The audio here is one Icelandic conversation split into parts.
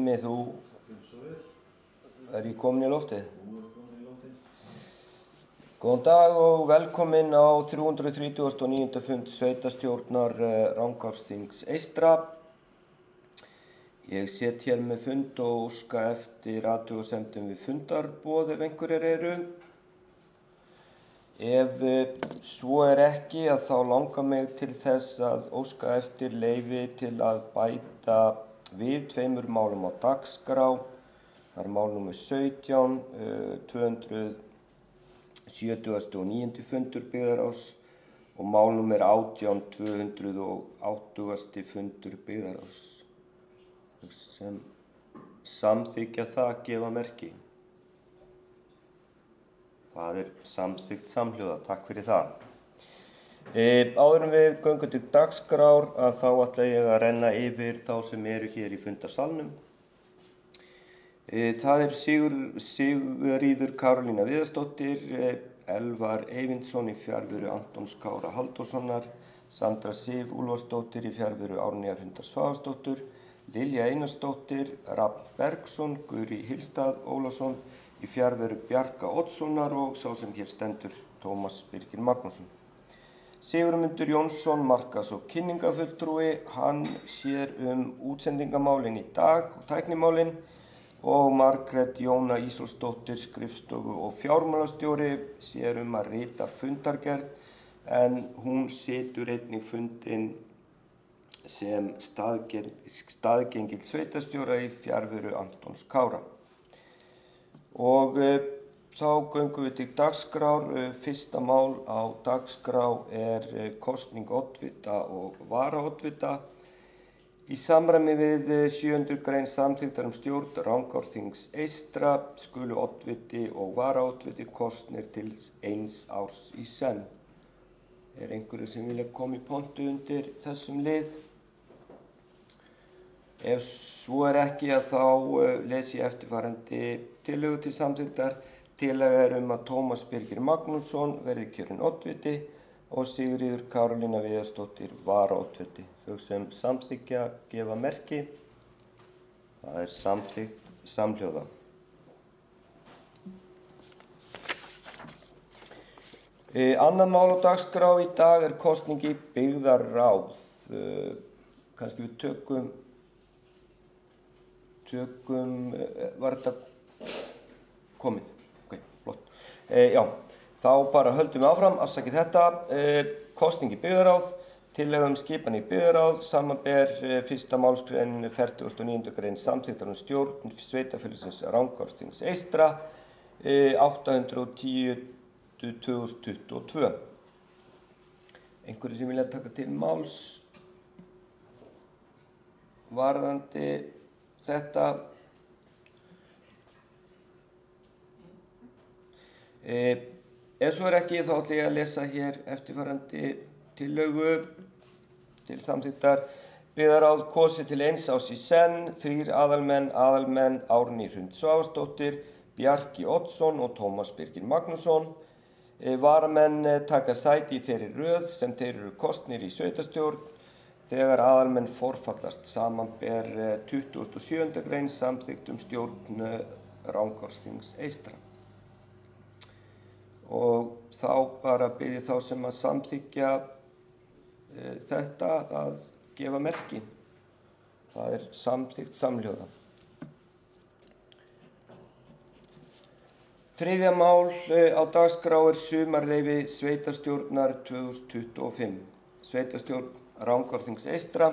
Simmi, þú er ég komin í loftið? Góðan dag og velkomin á 339. fund sveitastjórnar Rangárþings eystra. Ég set hér með fund og óska eftir athugasemdum við fundarboð ef einhverjir eru. Ef svo er ekki að þá langar mig til þess að óska eftir leyfi til að bæta við 2 málum á dagskrá. Það er mál númer 17, 279. fundur byggðarráðs og mál númer 18, 280. fundur byggðarráðs. Sem samþykkja það gefa merki. Það er samþykkt samhljóða, takk fyrir það. Áður en við göngum til dagskrár að þá ætla ég að renna yfir þá sem eru hér í fundarsalnum. Það er Sigríður Karolína Viðarsdóttir, Elvar Eyvindsson í fjarveru Antons Kára Halldórssonar, Sandra Sif Úlfarsdóttir í fjarveru Árnýjar Hundar Svavarsdóttur, Lilja Einarsdóttir, Rafn Bergsson, Guri Hilstað Ólafsson í fjarveru Bjarka Oddssonar og sá sem hér stendur Tómas Birgir Magnússon. Sigurmundur Jónsson, markas- og kynningafulltrúi, hann sér útsendingamálin í dag og tæknimálin og Margrét Jóna Ísólfsdóttir, skrifstofu og fjármálastjóri, sér að rita fundargerð en hún situr einnig fundinn sem staðgengill sveitastjóra í fjarveru Antons Kára. Og þá göngum við til dagskrár. Fyrsta mál á dagskrá er kosning oddvita og varaoddvita. Í samræmi við 7. grein samþykktar stjórn Rangárþings eystra skulu oddviti og varaoddviti kosnir til 1 árs í senn. Er einhverju sem vilja koma í pontu undir þessum lið? Ef svo er ekki að þá lesi ég eftirfarandi tillögu til samþykktar. Tillaga er að Tómas Birgir Magnússon verði kjörinn oddviti og Sigríður Karolína Viðarsdóttir varaoddviti. Þau sem samþykkja gefa merki. Það er samþykkt samhljóða. Annað mál á dagskrá í dag er kosning í byggðarráð. Kannski við tökum, var þetta komið? Ok, flott. Já, þá bara höldum við áfram, afsakið þetta. Kosning í byggðarráð, tillaga skipan í byggðarráð, samanber 1. málsgrein 49. grein samþykktar stjórn sveitafélagsins Rangárþings eystra 810/2022. Einhverju sem vilja taka til máls varðandi þetta? Ef svo er ekki þá ætla ég að lesa hér eftirfarandi tillögu til samþykktar. Byggðarráð kosið til 1 árs í senn, 3 aðalmenn, Árný Hrund Svavarsdóttir, Bjarki Oddsson og Tómas Birgir Magnússon. Varamenn taka sæti í þeirri röð sem þeir eru kosnir í sveitastjórn þegar aðalmenn forfallast, samanber 27. grein samþykkt stjórn Rangárþings eystra. Og þá bara bið ég þá sem að samþykkja þetta að gefa merki. Það er samþykkt samhljóða. Þriðja mál á dagskrá er sumarleyfi sveitarstjórnar 2025. Sveitarstjórn Rangárþings eystra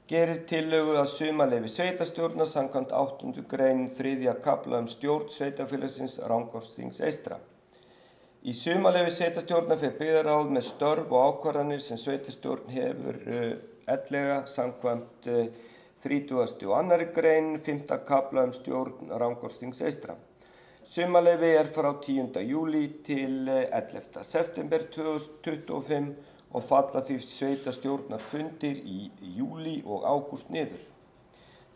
gerir tillögu að sumarleyfi sveitarstjórnar samkvæmt 8. grein 3. kafla stjórn sveitafélagsins Rangárþings eystra. Í sumarleyfi sveitarstjórnar fer byggðarráð með störf og ákvarðanir sem sveitarstjórn hefur ellega samkvæmt 32. grein 5. kafla stjórn Rangárþings eystra. Sumarleyfi er frá 10. júlí til 11. september 2025 og falla því sveitarstjórnarfundir í júlí og ágúst niður.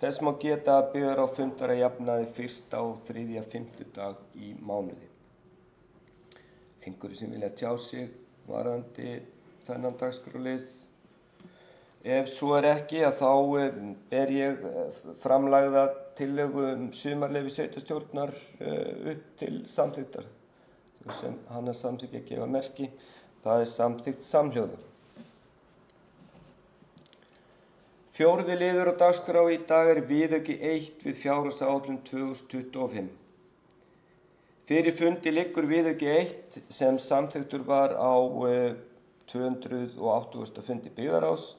Þess má geta að byggðarráð fundar að jafnaði 1. og 3. fimmtudag í mánuði. Einhverju sem vilja tjá sig varðandi þennan dagskrárlið? Ef svo ekki þá ber ég framlagða tillögu sumarleyfi sveitarstjórnar upp til samþykktar. Þau sem hana samþykkja gefa merki. Það samþykkt samhljóða. Fjórði liður á dagskrá í dag viðauki 1 við fjárhagsáætlun 2025. Fyrir fundi liggur viðauki 1 sem samþykktur var á 280. fundi byggðarráðs.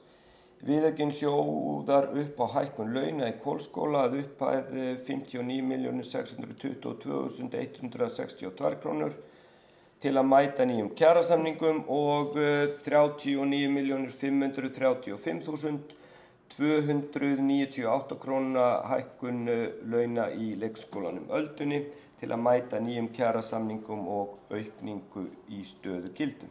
Viðaukinn hljóðar upp á hækkun launa í Hvolsskóla að upphæð 59.622.162 krónur til að mæta nýjum kjarasamningum og 39.535.298 króna hækkun launa í leikskólanum Öldunni til að mæta nýjum kjarasamningum og aukningu í stöðugildum.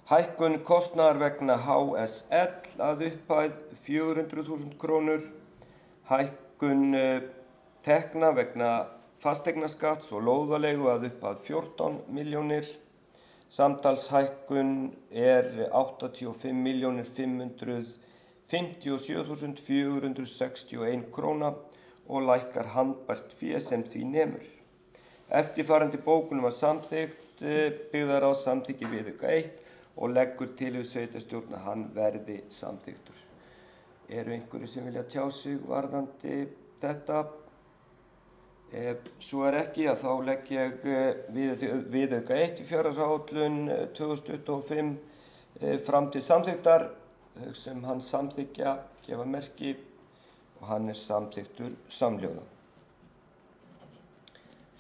Hækkun kostnaðar vegna HSL að upphæð 400.000 krónur, hækkun tekna vegna fasteignaskatts og lóðaleigu að upphæð 14 milljónir, samtals hækkun 85.557.461 króna og lækkar handbært fé sem því nemur. Eftirfarandi bókunum var samþykkt, byggðarráð samþykki viðauka 1 og leggur til við sveitarstjórn að hann verði samþykktur. Eru einhverjir sem vilja tjá sig varðandi þetta? Ef svo ekki þá legg ég viðauka 1 í fjárhagsáætlun 2025 fram til samþykktar. Þau sem hann samþykkja gefa merki og hann samþykktur samhljóða.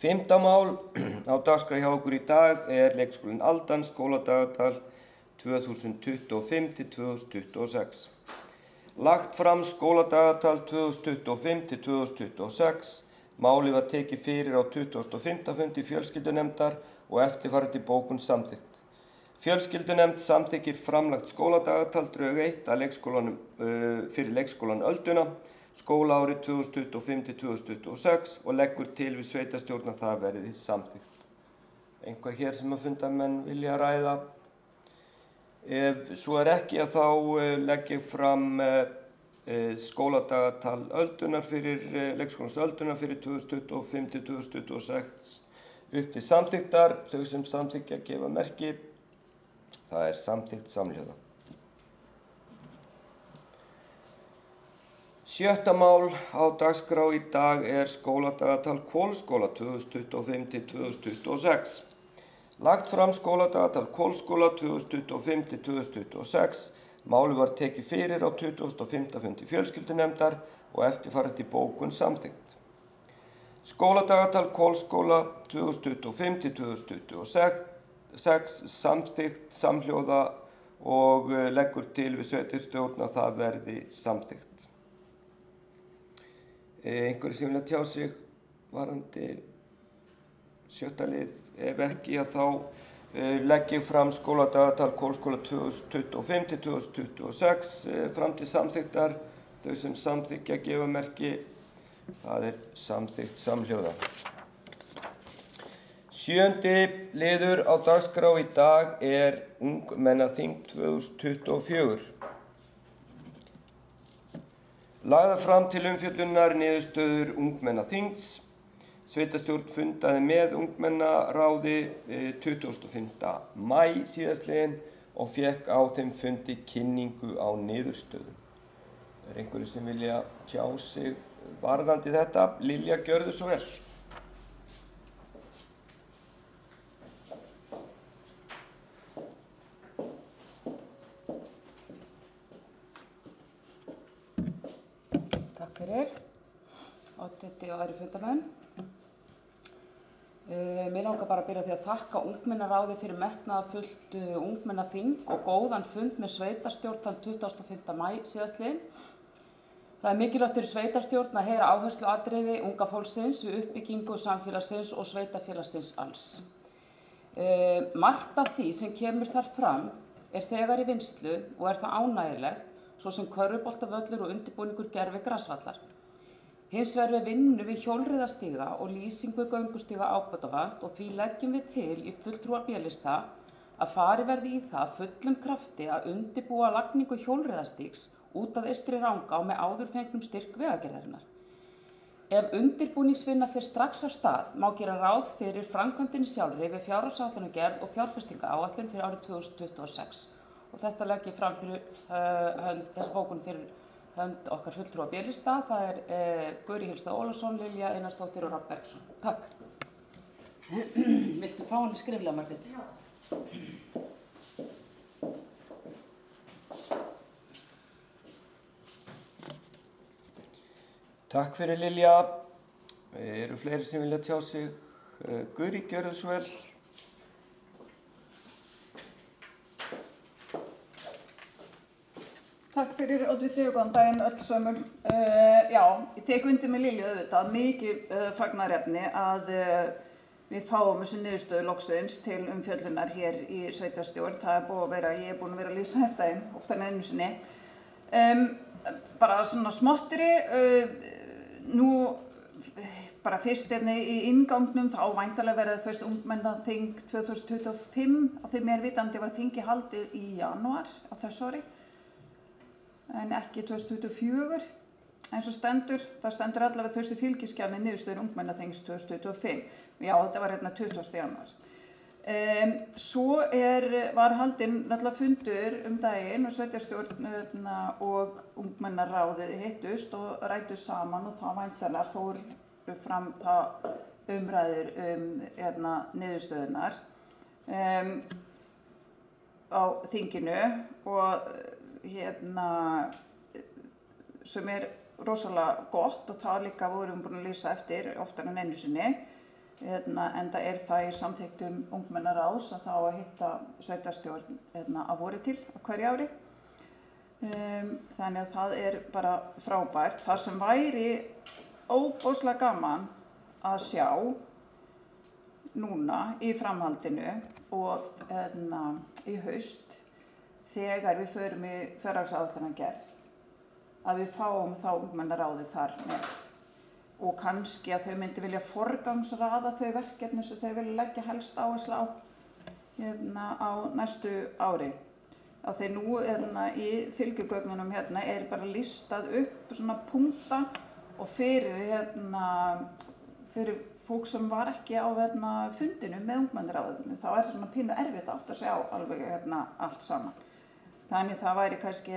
5. mál á dagskrá hjá okkur í dag leikskólinn Aldan, skóladagatal 2025-2026. Lagt fram skóladagatal 2025-2026. Málið var tekið fyrir á 25. fundi fjölskyldunefndar og eftirfarandi bókun samþykkt. Fjölskyldunefnd samþykkir framlagt skóladagatal drög 1 að fyrir leikskólan Ölduna skólaárið 2025-2026 og leggur til við sveitarstjórn að það verði samþykkt. Einhvað hér sem að fundamenn vilja ræða? Ef svo ekki þá legg ég fram skóladagatal Öldunar fyrir leikskólans Öldunar fyrir 2025-2026 upp til samþykktar. Þau sem samþykkja gefa merki. Það samþykkt samhljóða. 7. mál á dagskrá í dag skóladagatal Hvolsskóla 2025-2026. Lagt fram skóladagatal Hvolsskóla 2025-2026. Málið var tekið fyrir á 25. fundi fjölskyldunefndar og eftirfarandi bókun samþykkt. Skóladagatal Hvolsskóla 2025-2026 samþykkt samhljóða og leggur til við sveitarstjórn að það verði samþykkt. Einhverjir sem vilja tjá sig varðandi 7. lið? Ef ekki þá legg ég fram skóladagatal Hvolsskóla 2025-2026 fram til samþykktar. Þau sem samþykkja gefa merki. Það samþykkt samhljóða. 7. liður á dagskrá í dag Ungmennaþing 2024. Lagðar fram til umfjöllunar niðurstöður Ungmennaþings. Sveitarstjórn fundaði með ungmennaráði 25. maí síðastliðinn og fékk á þeim fundi kynningu á niðurstöðum. Einhverjir sem vilja tjá sig varðandi þetta? Lilja, gjörðu svo vel. Takk fyrir. Oddviti og aðrir fundamenn. Mér langar bara að byrja því að þakka ungmennaráði fyrir metnaðarfullt ungmennaþing og góðan fund með sveitarstjórn þann 25. maí síðastliðinn. Það mikilvægt fyrir sveitarstjórn að heyra áhersluatriði unga fólksins við uppbyggingu samfélagsins og sveitarfélagsins alls. Margt af því sem kemur þar fram þegar í vinnslu og það ánægjulegt, svo sem körfuboltavöllur og undirbúningur gervi grasvallar. Hins vegar við vinnu við hjólreiðastíga og lýsingu göngustíga ábótavant og því leggjum við til í fulltrúar B-lista að farið verði í það fullum krafti að undirbúa lagningu hjólreiðastígs út að Eystri Rangá með áðurfengnum styrk Vegagerðarinnar. Ef undirbúningsvinna fer strax af stað má gera ráð fyrir framkvæmdinni sjálfri við fjárhagsáætlanagerð og fjárfestingaáætlun fyrir árið 2026. Og þetta legg ég fram fyrir þessa bókun fyrir hönd okkar fulltrúa B-lista. Það Guðri Hylstad Ólafsson, Lilja Einarsdóttir og Rafn Bergsson. Takk. Viltu fá henni skriflega, Margrét? Já. Takk fyrir, Lilja. Eru fleiri sem vilja tjá sig? Guðri, gjörðu svo vel. Takk fyrir, oddviti, og góðan daginn öll sömul. Já, ég tek undir með Lilju auðvitað, mikið fagnaðarefni að við fáum þessu niðurstöðu loksins til umfjöllunar hér í sveitarstjórn. Það búið að vera, ég búin að vera að lýsa þetta oftar en einu sinni. Bara svona smottri, nú bara fyrst í inngangnum þá væntanlega verið fyrst ungmennaþing 2025, af því mér vitandi var þingi haldið í janúar á þessu ári, en ekki 2024, eins og stendur, það stendur allavega þessi fylgiskjalni niðurstöður ungmennaþings 2025. Já, þetta var 20. janúar. Svo var haldinn náttúrulega fundur daginn og sveitarstjórn og ungmennaráðið hittust og ræddu saman og það væntanlega fór fram umræður niðurstöðunar á þinginu og sem rosalega gott og það líka vorum búin að lýsa eftir oftar en einu sinni. Enda það í samþykktum ungmennaráðs að þá að hitta sveitarstjórn að vori til á hverju ári. Þannig að það bara frábært. Það sem væri óbóðslega gaman að sjá núna í framhaldinu og í haust þegar við förum í fjárhagsáætlanagerð að við fáum þá ungmennaráðið þar með. Og kannski að þau myndi vilja forgangsraða þau verkefni sem þau vilja leggja helst áherslu á næstu ári. Af því nú í fylgigögnunum bara listað upp svona punkta og fyrir fólk sem var ekki á fundinu með ungmennaráðinu, þá svona pínu erfitt átt að sjá alveg allt saman. Þannig það væri kannski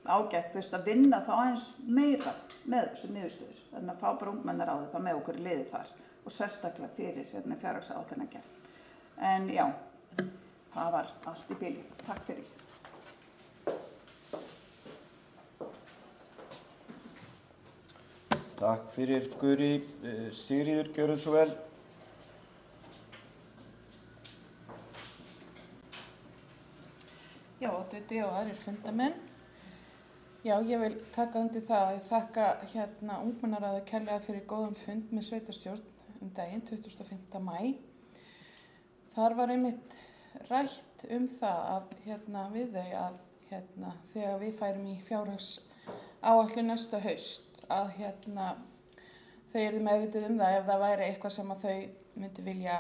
ágætt að vinna þá aðeins meira með þessu niðurstöður. Þannig að fá bara ungmennaráðið þá með okkur í liði þar og sérstaklega fyrir fjárhagsáætlanagerð. En já, það var allt í bili. Takk fyrir. Takk fyrir, Guðri. Sigríður, gjörðu svo vel. Já, oddviti og aðrir fundamenn. Já, ég vil taka undir það að þakka ungmennaráði kærlega fyrir góðan fund með sveitarstjórn daginn 25. maí. Þar var einmitt rætt það að við þau að þegar við færum í fjárhagsáætlun næsta haust að þau yrðu meðvituð það ef það væri eitthvað sem að þau myndi vilja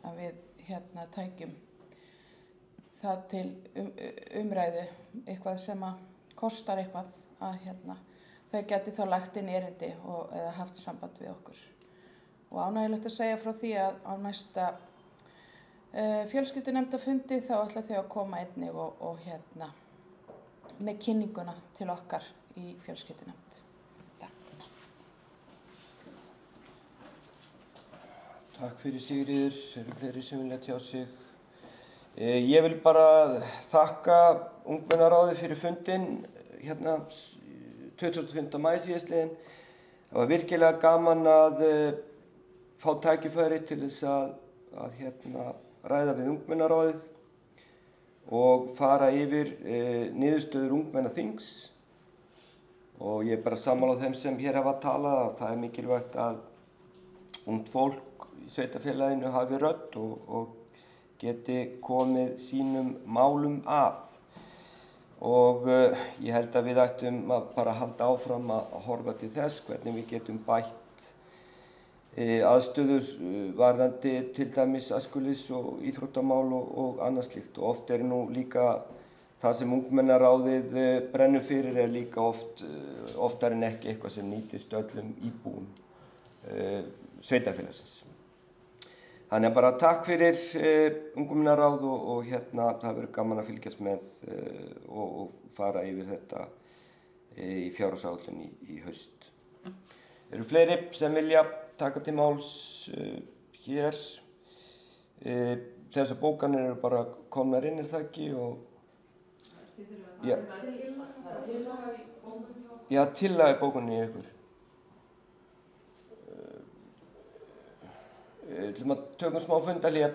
að við tækjum það til umræðu, eitthvað sem að kostar eitthvað að þau geti þá lagt inn erindi eða haft samband við okkur. Og ánægjulegt að segja frá því að á næsta fjölskyldunefndarfundi þá ætla þau að koma einnig og með kynninguna til okkar í fjölskyldunefnd. Takk fyrir, Sigríður. Eru fleiri sem vilja tjá sig? Ég vil bara þakka ungmennaráði fyrir fundinn 25. maí síðastliðinn. Það var virkilega gaman að fá tækifæri til þess að ræða við ungmennaráðið og fara yfir niðurstöður ungmennaþings. Og ég bara sammála þeim sem hér hafa talað að það mikilvægt að ungt fólk í sveitarfélaginu hafi rödd og geti komið sínum málum að. Og ég held að við ættum að bara halda áfram að horfa til þess hvernig við getum bætt aðstöður varðandi til dæmis æskulýðs og íþróttamál og annað slíkt. Og oft er nú líka það sem ungmennaráðið brennur fyrir er líka oftar en ekki eitthvað sem nýtist öllum íbúum sveitarfélagsins. Þannig að bara takk fyrir ungmennaráð og það verður gaman að fylgjast með og fara yfir þetta í fjárhagsáætlun í haust. Eru fleiri sem vilja taka til máls hér? Þessar bókanir eru bara komnar inn, það ekki? Já, tillaga í bókunni í ykkur. Tökum smá fundarhlé.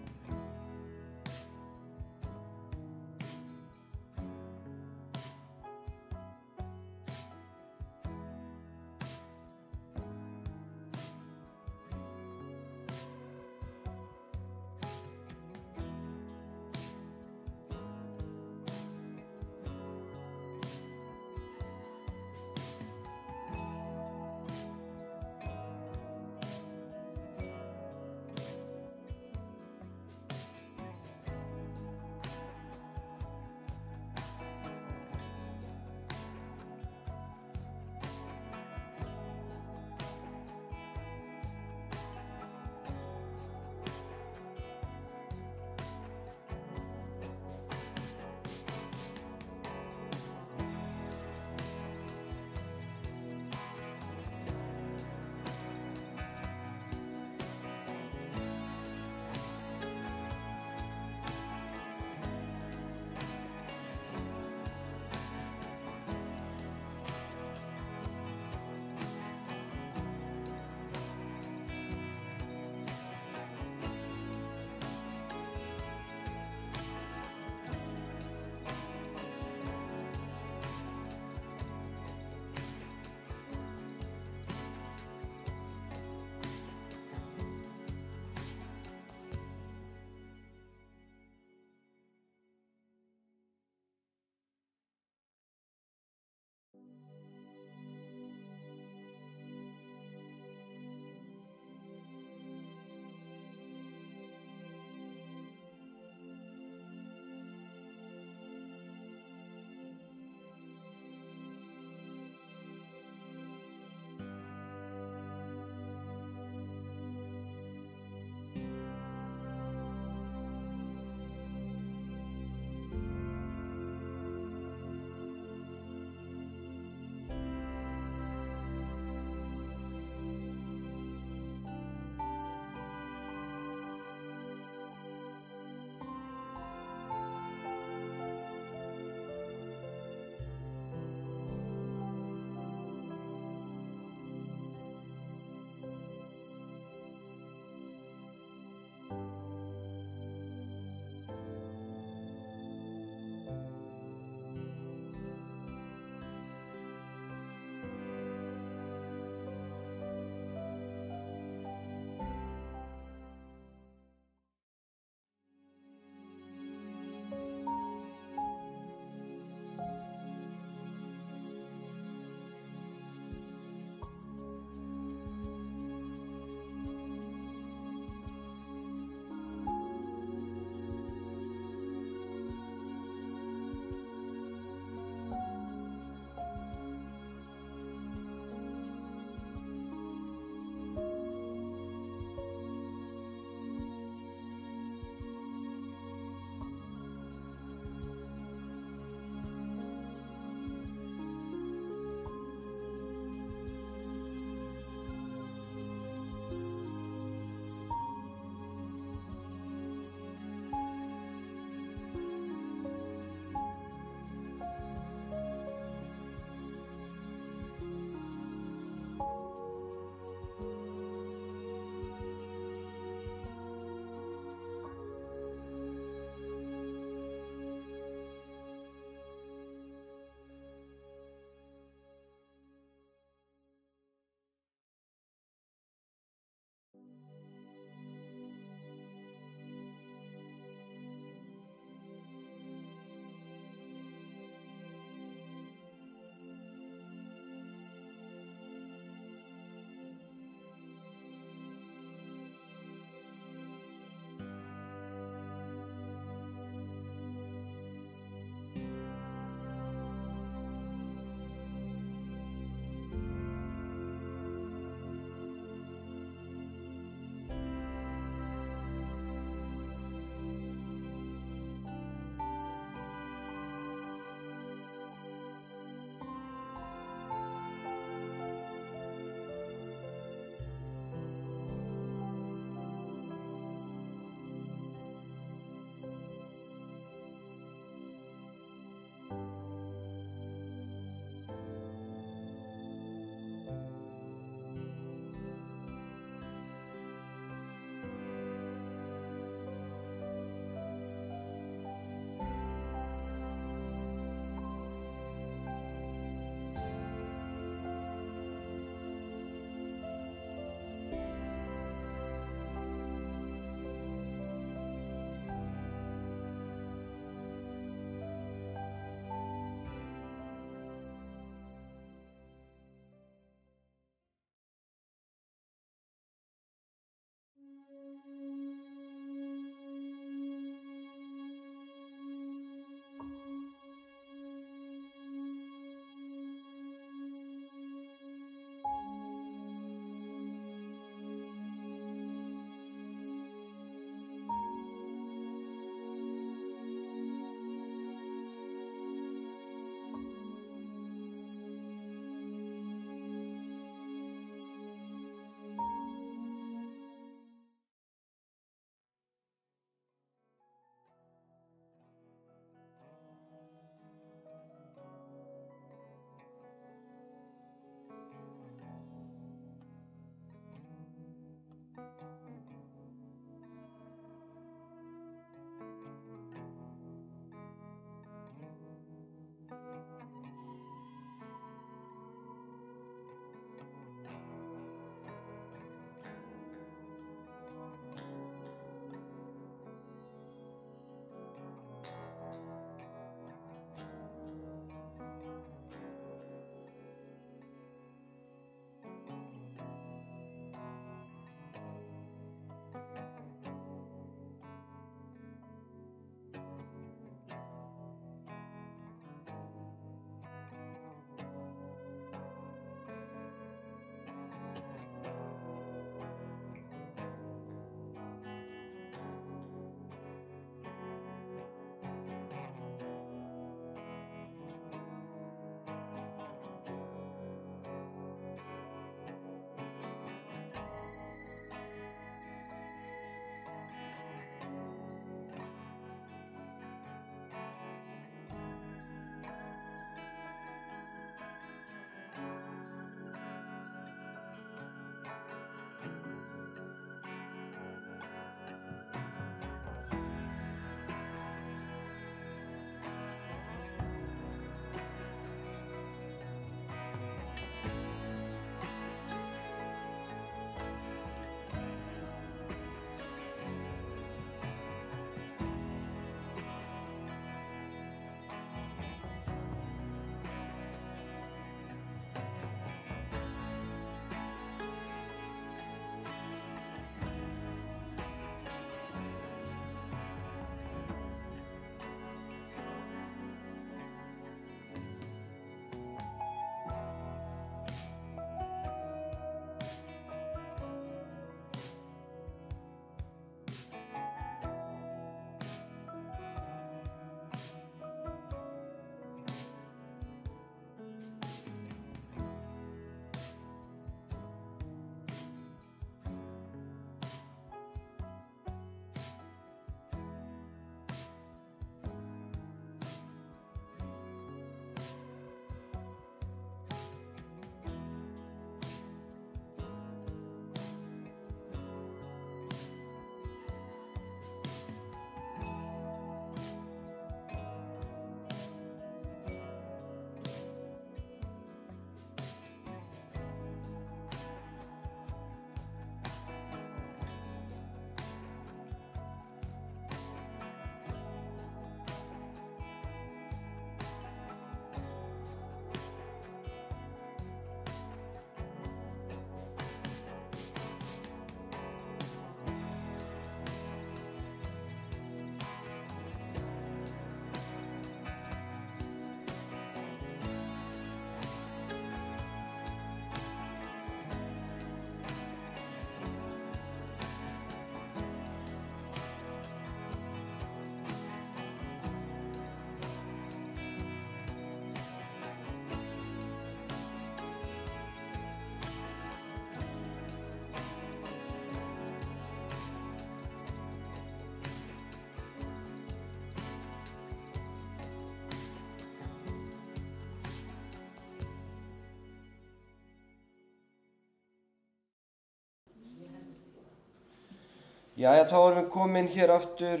Jæja, þá erum við komin hér aftur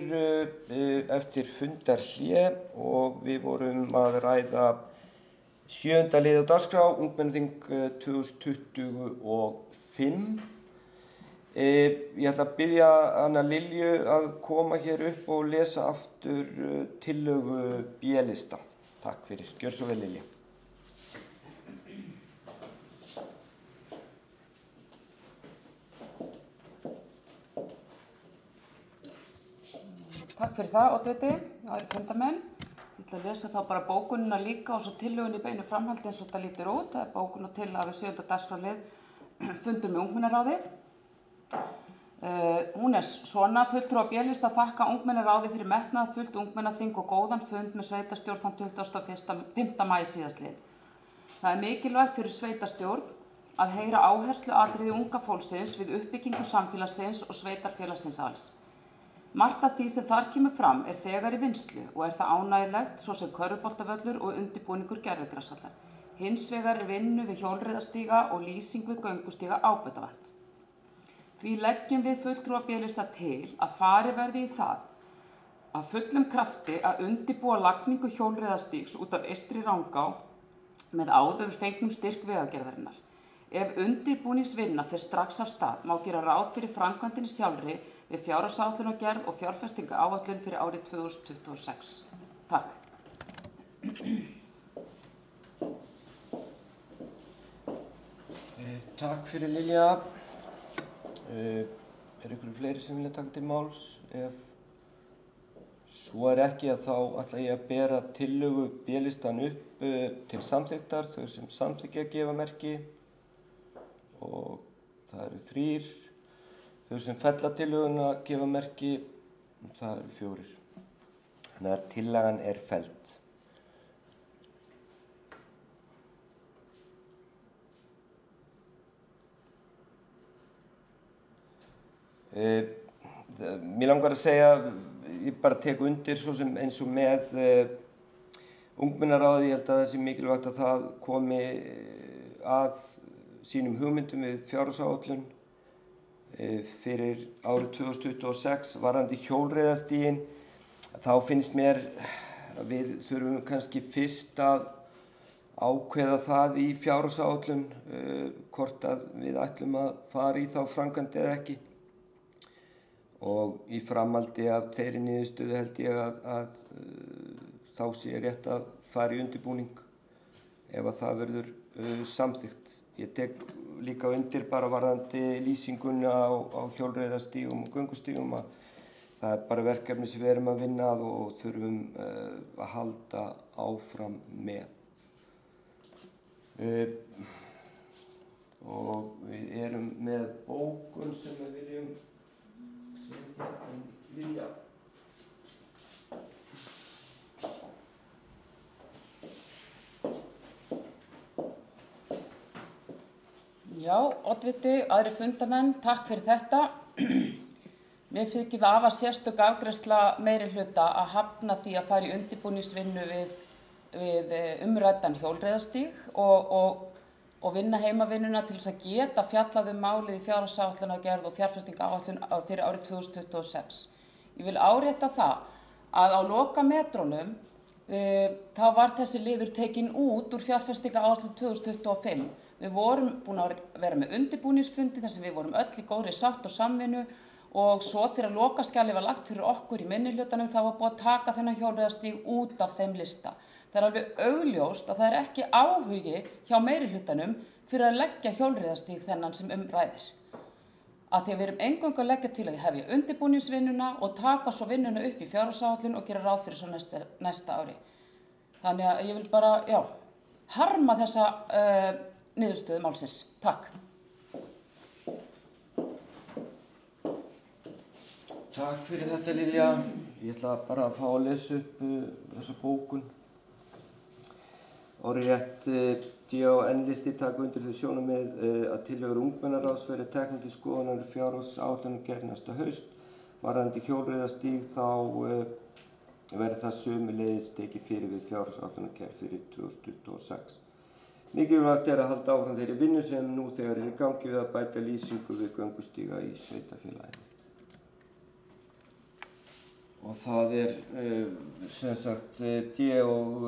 eftir fundarhlé og við vorum að ræða 7. lið á dagskrá, ungmennaþing 2025. Ég ætla að biðja Anna Lilju að koma hér upp og lesa aftur tillögu B-lista. Takk fyrir. Gjör svo vel, Lilja. Takk fyrir það, Oddviti. Það eru fundarmenn. Ég ætla að lesa þá bara bókunina líka og svo tillögun í beinu framhaldi eins og þetta lítur út. Það er bókun og tillaga við 7. dagskrárlið fundur með ungmennaráði. Hún er svona: fulltrúar B-lista þakka ungmennaráði fyrir metnaðarfullt ungmennaþing og góðan fund með sveitarstjórn þann 25. maí síðastliðinn. Það er mikilvægt fyrir sveitarstjórn að heyra áhersluatriði unga fólksins við uppbyggingu samfélagsins og sveitarfélagsins alls. Margt af því sem þar kemur fram er þegar í vinnslu og er það ánægjulegt, svo sem körfuboltavöllur og undirbúningur gervigrasvallar. Hins vegar er vinnu við hjólreiðastíga og lýsing við göngustíga ábótavant. Því leggjum við fulltrúar B-lista til að farið verði í það að fullum krafti að undirbúa lagningu hjólreiðastígs út af Eystri Rangá með áður fengnum styrk Vegagerðarinnar. Ef undirbúningsvinna fer strax af stað má gera ráð fyrir framkvæmdinni sjálfri við fjárhagsáætlunargerð og fjárfestingaráætlun fyrir árið 2026. Takk. Takk fyrir, Lilja. Einhverju fleiri sem vilja taka til máls? Ef svo ekki að þá ætla ég að bera tillögu B-listan upp til samþykktar, þau sem samþykkja að gefa merki og það eru 3. Þau sem fella tillöguna að gefa merki, það eru 4. Þannig að tillagan er felld. Mér langar að segja, ég bara tek undir svo sem eins og með ungmennaráði. Ég held að það sé mikilvægt að það komi að sínum hugmyndum við fjárhagsáætlun fyrir árið 2026 varðandi hjólreiðastíginn. Þá finnst mér að við þurfum kannski fyrst að ákveða það í fjárhagsáætlun hvort að við ætlum að fara í þá framkvæmd eða ekki. Og í framhaldi af þeirri niðurstöðu held ég að þá sé rétt að fara í undirbúning ef að það verður samþykkt. Ég tek líka undir bara varðandi lýsinguna á hjólreiðastígum og göngustígum að það er bara verkefni sem við erum að vinna að og þurfum að halda áfram með. Og við erum með bókun sem við viljum Lilja. Já, Oddviti, aðri fundarmenn, takk fyrir þetta. Mér þykir það afar sérstök afgreiðsla meirihluta að hafna því að fara í undirbúningsvinnu við umræddan hjólreiðastíg og vinna heimavinnuna til þess að geta fjallað málið í fjárhagsáætlunargerð og fjárfestingaráætlun fyrir árið 2026. Ég vil árétta það að á lokametrunum þá var þessi liður tekin út úr fjárfestingaráætlun 2025. Við vorum búin að vera með undirbúningsfundi þar sem við vorum öll í góðri sátt og samvinnu og svo þegar lokaskjalið var lagt fyrir okkur í minnihlutanum þá var búið að taka þennan hjólreiðastíg út af þeim lista. Það er alveg augljóst að það er ekki áhugi hjá meirihlutanum fyrir að leggja hjólreiðastíg þennan sem ræðir. Af því að við erum eingöngu að leggja til að hefja undirbúningsvinnuna og taka svo vinnuna upp í fjárhagsáætlun og gera ráð fyrir svo næsta ári. Þannig að ég vil bara, harma þessa niðurstöðu málsins. Takk. Takk fyrir þetta, Lilja. Ég ætla bara að fá að lesa upp þessa bókun. Orðrétt D.A.N.listi taka undir þau sjónarmið að tillögur ungmennaráðs verði teknar til skoðunar fjárhagsáætlunargerð næsta haust. Varðandi hjólreiðastíg þá verði það sömuleiðis tekið fyrir við fjárhagsáætlunargerð fyrir 2026. Mikilvægt er að halda áfram þeirri vinnu sem nú þegar er í gangi við að bæta lýsingu við göngustíga í sveitarfélaginu. Og það sem sagt D og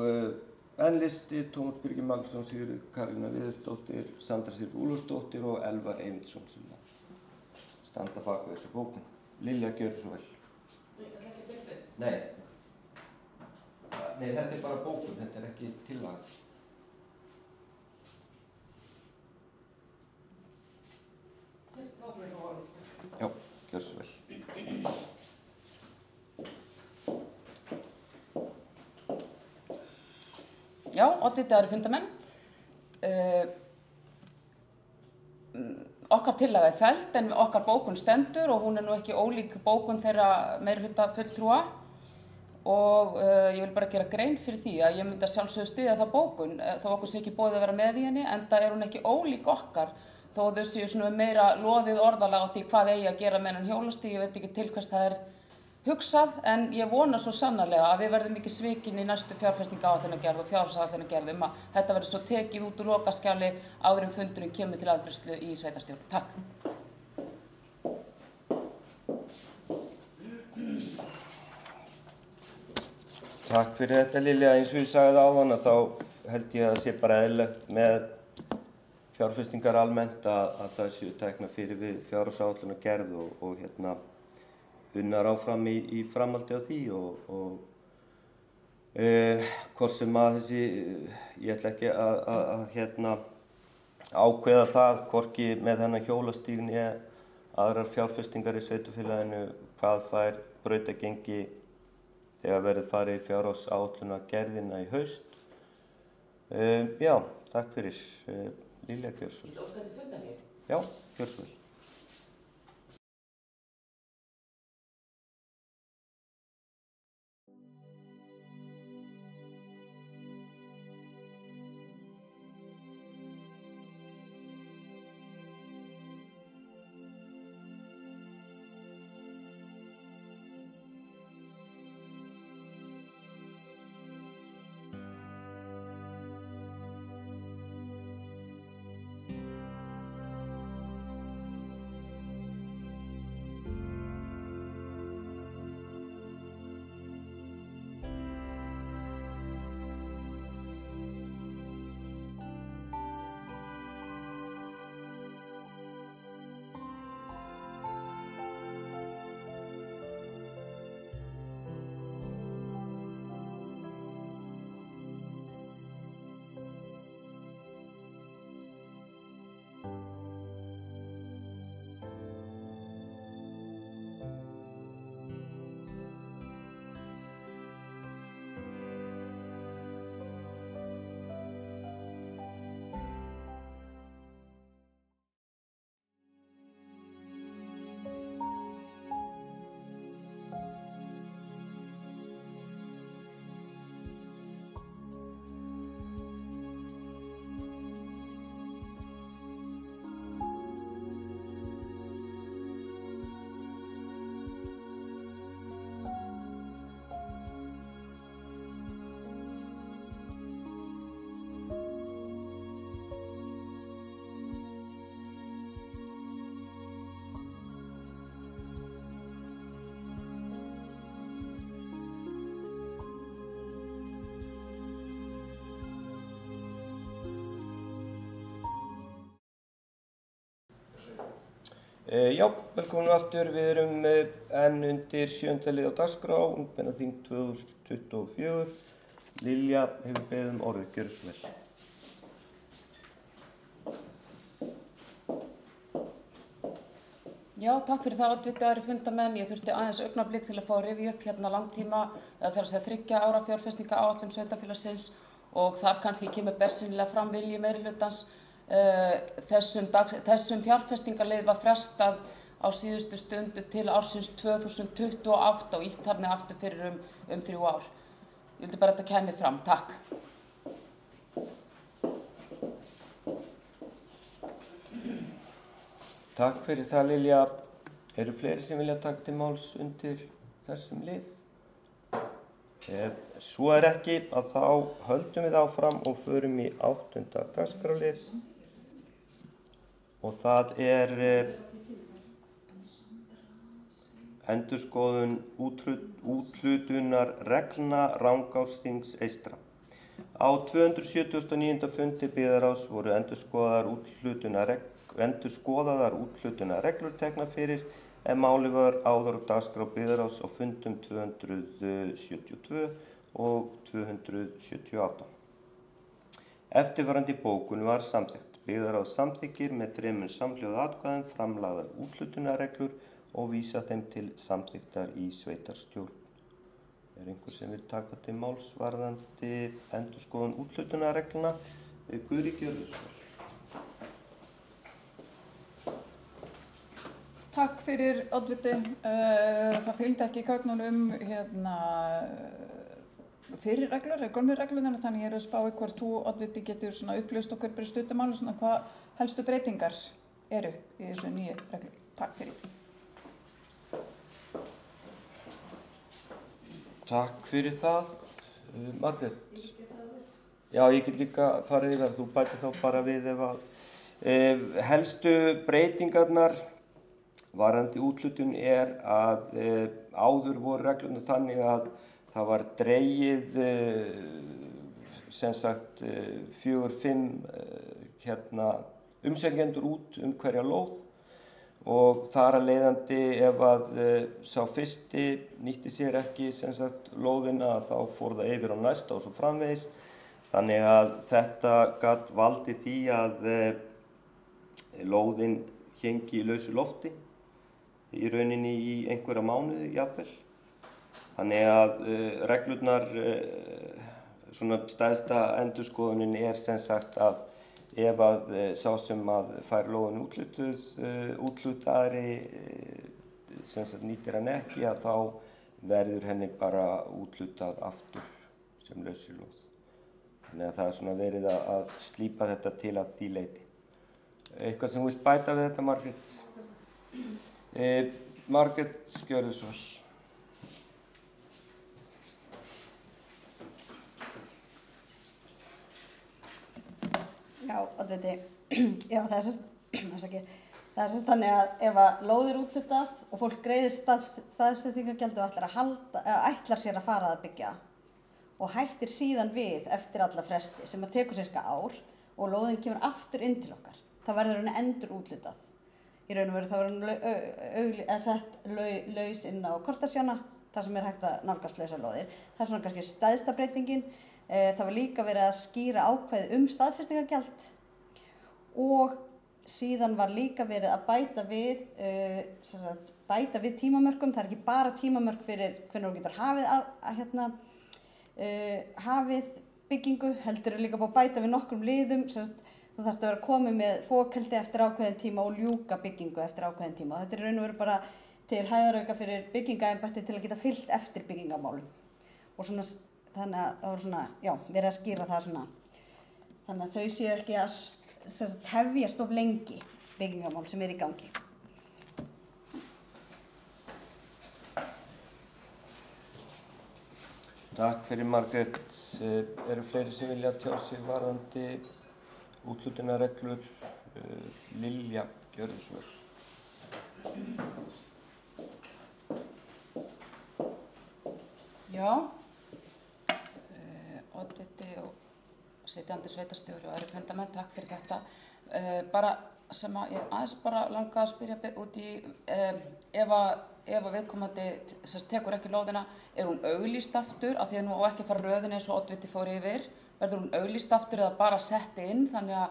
N-listi, Tómas Birgir Magnússon, Sigríður Karolína Viðarsdóttir, Sandra Sif Úlfarsdóttir og Elvar Eyvindsson sem standa bak við þessu bókum. Lilja, gjörðu svo vel. Þetta er ekki byrtu? Nei, þetta bara bókun, þetta ekki tillaga. Já, gjörðu svo vel. Já, oddvitaðir fundarmenn. Okkar tillaga felld en okkar bókun stendur og hún nú ekki ólík bókun þeirra meirihluta fulltrúa og ég vil bara gera grein fyrir því að ég myndi að sjálfsögðu styðja það bókun þó okkur sé ekki boðið að vera með í henni, enda hún ekki ólík okkar þó þau séu svona meira loðið orðalag á því hvað eigi að gera með hennan hjólastíg. Ég veit ekki til hvers það hugsað, en ég vona svo sannarlega að við verðum ekki svikin í næstu fjárfestingaáætlunargerð og fjárhagsáætlunargerð að þetta verður svo tekið út úr lokaskjali áður en fundurinn kemur til afgreiðslu í sveitarstjórn. Takk. Takk fyrir þetta Lilja. Eins og ég sagði áðan þá held ég að það sé bara eðlilegt með fjárfestingar almennt að það séu teknar fyrir við fjárhagsáætlunargerð og unnar áfram í framhaldi á því og hvort sem að ég ætla ekki að ákveða það hvorki með þennan hjólastíg né aðrar fjárfestingar í sveitarfélaginu hvað fær brautagengi þegar verður farið í fjárhagsáætlunargerðina í haust. Já, takk fyrir. Lilja, gjörðu svo vel. Ég óska eftir fundarlífi. Já, gjörðu svo vel. Já, velkomin aftur. Við erum enn undir 7. lið á dagskrá, ungmennaþing 2024. Lilja hefur beðið orðið, gjörðu svo vel. Já, takk fyrir það oddvitaðir fundarmenn. Ég þurfti aðeins augnablik til að fá að rifja upp lángtíma, eða þar að segja 3 ára fjárfestingaáætlun sveitarfélagsins og þar kannski kemur bersýnilega fram vilji meirihlutans. Þessum fjárfestingarlið var frestað á síðustu stundu til ársins 2028 og ýtt þar með aftur fyrir um 3 ár. Ég vildi bara að þetta kæmi fram. Takk. Takk fyrir það Lilja. Eru fleiri sem vilja taka til máls undir þessum lið? Ef svo ekki að þá höldum við áfram og förum í 8. dagskrárlið. Og það endurskoðun úthlutunar reglna Rangárþings eystra. Á 279. fundi byggðarráðs voru endurskoðaðar úthlutunarreglur teknar fyrir en málið var áður á dagskrá byggðarráðs á fundum 272 og 278. Eftirfarandi bókun var samþykkt. Byggðarráð samþykkir með 3 samhljóða atkvæðum framlagðar úthlutunarreglur og vísa þeim til samþykktar í sveitarstjórn. Einhver sem vil taka til máls varðandi endurskoðun úthlutunarregluna? Guðríður Gjörðusson. Takk fyrir, oddviti. Það fylgdi ekki í gögnunum fyrir reglur, gömlu reglurnar, þannig ég er að spá í hvort þú, oddviti, getur upplýst okkur bara stuttumáli hvað helstu breytingar eru í þessu nýju reglur. Takk fyrir. Takk fyrir það, Margrét. Já, ég get líka farið yfir, þú bætir þá bara við ef að helstu breytingarnar varðandi úthlutun er að áður voru reglurnar þannig að það var dregið sem sagt 4-5 umsækjendur út hverja lóð og þar að leiðandi ef að sá fyrsti nýtti sér ekki sem sagt lóðina þá fór það yfir á næsta og svo framvegis. Þannig að þetta gat valdið því að lóðin héngi í lausu lofti í rauninni í einhverja mánuði jafnvel. Þannig að reglurnar, svona stærsta endurskoðunin er sem sagt að ef að sá sem að fær lóðin úthlutaðri sem sagt nýtir hann ekki að þá verður henni bara úthlutað aftur sem lausri lóð. Þannig að það er svona verið að slípa þetta til að því leyti. Eitthvað sem vilt bæta við þetta, Margrét? Margrét Gjörðusson. Já, oddviti. Já, það er sérst þannig að ef að lóð er úthlutað og fólk greiðir staðfestingargjald og ætlar sér að fara að byggja og hættir síðan við eftir alla fresti sem að tekur sirka ár og lóðin kemur aftur inn til okkar, þá verður henni endur úthlutað. Í raun og veru þá verður sett laus inn á kortasjána, þar sem hægt að nálgast lausar lóðir. Það er svona kannski stærsta breytingin. Það var líka verið að skýra ákvæði staðfestingargjald og síðan var líka verið að bæta við tímamörkum. Það er ekki bara tímamörk fyrir hvernig þú getur hafið byggingu, heldur er líka búið að bæta við nokkrum liðum. Þú þarft að vera komið með fókeldi eftir ákveðin tíma og ljúka byggingu eftir ákveðin tíma. Þetta er raun og veru bara til hæðarauka fyrir byggingaembætti til að geta fylgt eftir byggingamálum. Og svona, þannig að það var svona, já, verið að skýra það svona. Þannig að þau séu ekki að tefjast of lengi byggingamál sem er í gangi. Takk fyrir, Margrét. Eru fleiri sem vilja tjá sig varðandi úthlutunarreglur? Lilja Gjörðusson. Já, oddviti og sitjandi sveitarstjóri og aðrir fundarmenn, takk fyrir þetta. Bara sem að ég aðeins bara langaði að spyrja út í ef að viðkomandi tekur ekki lóðina, er hún auglýst aftur af því að nú á ekki að fara röðin eins og oddviti fór yfir, verður hún auglýst aftur eða bara sett inn þannig að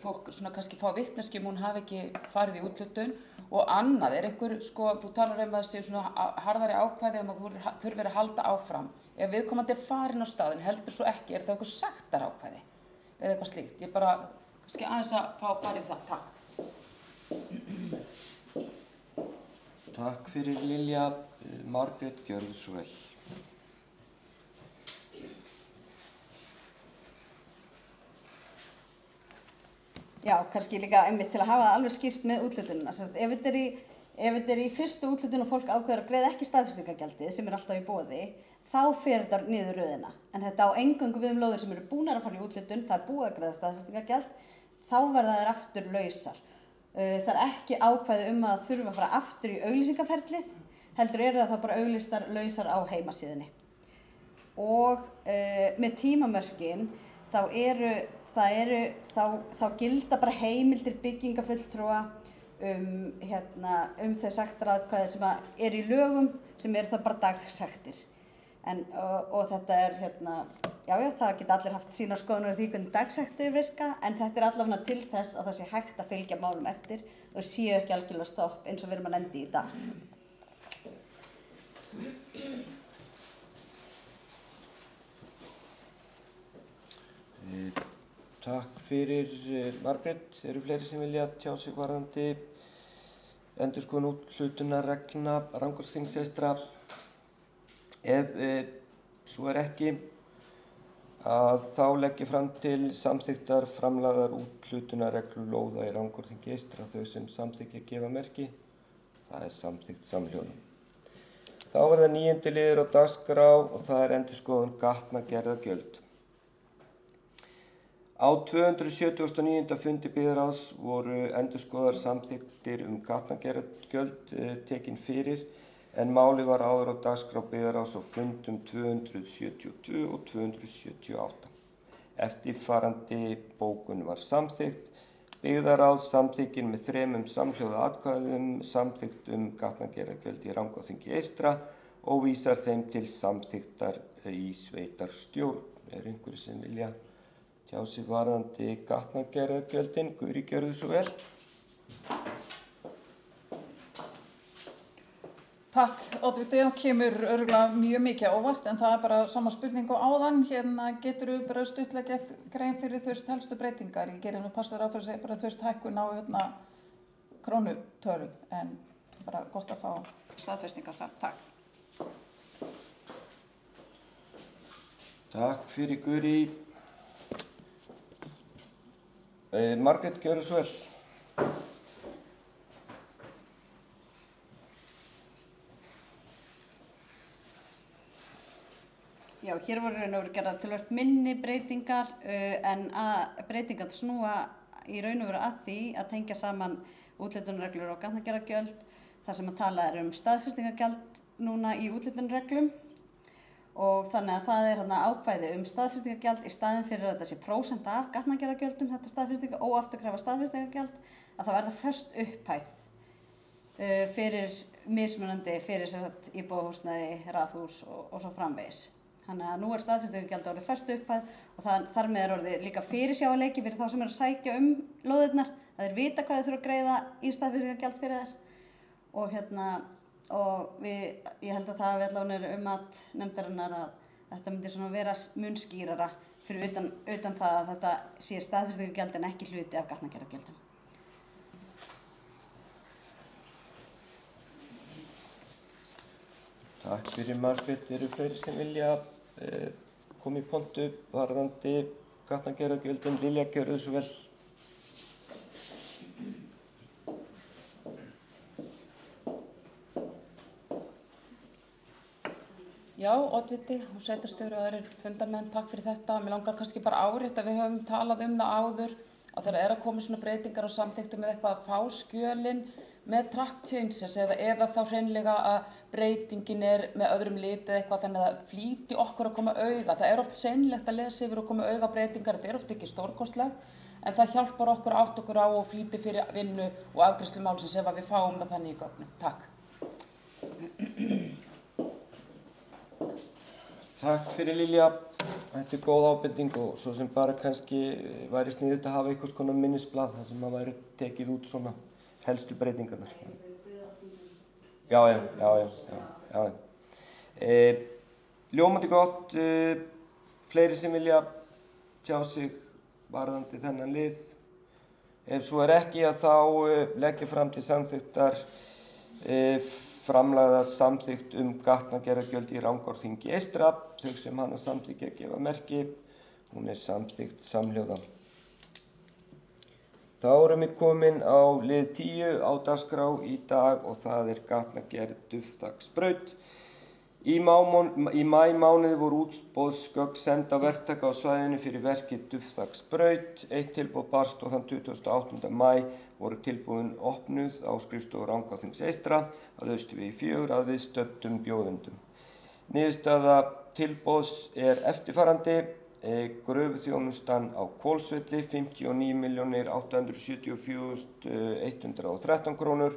fólk svona kannski fá vitneskju hún hafi ekki farið í úthlutun og annað er einhver, sko, þú talar að það séu svona harðari ákvæði að þú þurfir að halda áfram. Ef viðkomandi er farin á staðinn, heldur svo ekki, er það eitthvað sektar ákvæði eða eitthvað slíkt? Ég bara, kannski aðeins að fá farið það, takk. Takk fyrir, Lilja. Margrét Gjörðusson. Já, kannski líka einmitt til að hafa það alveg skýrt með úthlutunina. Ef þetta er í fyrstu úthlutun og fólk ákveður að greiða ekki staðfestingargjaldið sem er alltaf í boði, þá fer þetta niður röðina. En þetta á eingöngu við lóðir sem eru búnar að fara í úthlutun, það er búið að greiða staðfestingargjald, þá verða þær aftur lausar. Það er ekki ákvæði að þurfa að fara aftur í auglýsingaferlið heldur eru það bara auglýstar lausar á heimasíðunni. Og með tímamörkin þá gilda bara heimildir byggingafulltrúa þau sektaratkvæði sem eru í lögum sem eru það bara dagsektir. Og þetta það geta allir haft sínar skoðanir á því hvernig dagsektir virka, en þetta allavega til þess að það sé hægt að fylgja málum eftir og séu ekki algjörlega stopp eins og við erum að lenda í dag. Takk fyrir Margrét. Eru fleiri sem vilja tjá sig varðandi endurskoðun úthlutunarreglna Rangárþings eystra? Ef svo ekki, þá legg ég fram til samþykktar framlagðar úthlutunarreglu lóða í Rangárþingi eystra. Þau sem samþykkja gefa merki, það samþykkt samhljóða. Þá verða 9. liður á dagskrá og það endurskoðun gatnagerðargjöld. Á 279. fundi byggðarráðs voru endurskoðar samþykktir gatnagerðargjöld tekin fyrir, en málið var áður á dagskrá byggðarráðs á fundum 272 og 278. Eftirfarandi bókun var samþykkt. Byggðarráð samþykkir með 3 samhljóða atkvæðum samþykkt gatnagerðargjöld í Rangárþingi eystra og vísar þeim til samþykktar í sveitarstjórn. Einhverjir sem vilja tjá sig varðandi gatnagerðargjöldin? Guri, gjörðu svo vel. Takk, Oddviti, og kemur örugglega mjög mikið á óvart, en það bara sama spurning og áðan. Geturðu bara stuttlega gert grein fyrir helstu breytingar? Ég gerir nú passar á fyrir að segja bara hækkun á krónutölu, en bara gott að fá staðfestingar þar. Takk. Takk fyrir, Guri. Margrét, gjörðu svo vel. Já, hér voru raun og veru gerðar töluvert minni breytingar, en breytingar snúa í raun og veru að því að tengja saman úthlutunarreglur og gatnagerðargjöld, þar sem að tala staðfestingargjald núna í úthlutunarreglum, og þannig að það ákvæði staðfestingargjald í staðinn fyrir að þetta sé prósent af gatnagerðargjöldum, þetta óafturkræfa staðfestingargjald, að það verða föst upphæð fyrir mismunandi fyrir íbúðarhúsnæði, raðhús og svo framvegis. Þannig að nú staðfestingargjald orðið föst upphæð og þar með orðið líka fyrirsjáanleiki fyrir þá sem eru að sækja lóðirnar, að þeir vita hvað þeir þurfa að greiða í staðfestingargjald fyrir þær. Og ég held að það allavega mat nefndarinnar að þetta myndi vera mun skýrara fyrir utan það að þetta sé staðfestingargjald en ekki hluti af gatnagerðargjöldum. Takk fyrir, Margrét. Eru fleiri sem vilja koma í pontu varðandi gatnagerðargjöldin? Lilja, gjörðu svo vel. Já, oddviti og sveitarstjóri og aðrir fundamenn, takk fyrir þetta. Mér langar kannski bara árétta að við höfum talað það áður að þegar að koma svona breytingar og samþykktum með eitthvað að fá skjölin með track changes eða þá hreinlega að breytingin með öðrum lit eða eitthvað, þannig að það flýti okkur að koma auga. Það oft seinlegt að lesa yfir og koma auga breytingar, þetta oft ekki stórkostlegt, en það hjálpar okkur átt okkur á og flýti fyrir vinnu og afgreiðslu málsins ef við fáum það þannig í gögnum. Takk. Takk fyrir, Lilja. Þetta góð ábending og svo sem bara kannski væri sniðugt að hafa einhvers konar minnisblað þar sem væri tekið út svona helstu breytingarnar. Já. Ljómandi gott. Fleiri sem vilja tjá sig varðandi þennan lið. Ef svo ekki að þá legg ég fram til samþykktar framlagða samþykkt gatnagerðargjöld í Rangárþingi eystra. Þau sem hana samþykkja gefa merki. Hún samþykkt samhljóða. Þá erum við komin á lið 10 á dagskrá í dag og það gatnagerð Dufþaksbraut. Í maímánuði voru útboðsgögn send á verktaka á svæðinu fyrir verkið Dufþaksbraut. Eitt tilboð barst og þann 28. maí voru tilboðin opnuð á skrifstofu Rangárþings eystra að Austurvegi 4 að viðstöddum bjóðendum. Niðurstaða tilboðs eftirfarandi. Gröfuþjónustan á Hvolsvelli 59.874.113 krónur.